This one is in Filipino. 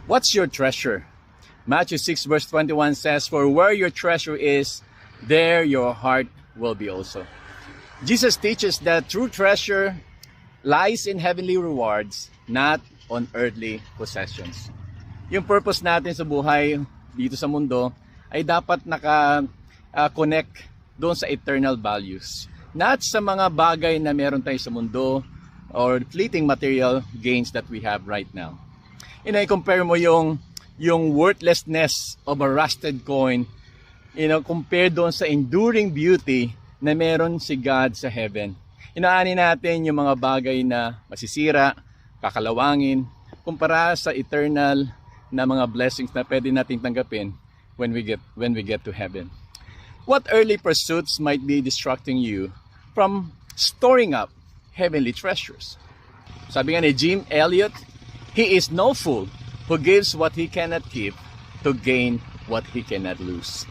What's your treasure? Matthew 6 verse 21 says, "For where your treasure is, there your heart will be also." Jesus teaches that true treasure lies in heavenly rewards, not on earthly possessions. Yung purpose natin sa buhay dito sa mundo ay dapat naka-connect doon sa eternal values. Not sa mga bagay na meron tayo sa mundo or fleeting material gains that we have right now. I-compare mo yung worthlessness of a rusted coin, compare doon sa enduring beauty na meron si God sa heaven. Inaani natin yung mga bagay na masisira, kakalawangin, kumpara sa eternal na mga blessings na pwede nating tanggapin when we get to heaven. What earthly pursuits might be distracting you from storing up heavenly treasures? Sabi nga ni Jim Elliot, "He is no fool who gives what he cannot keep to gain what he cannot lose."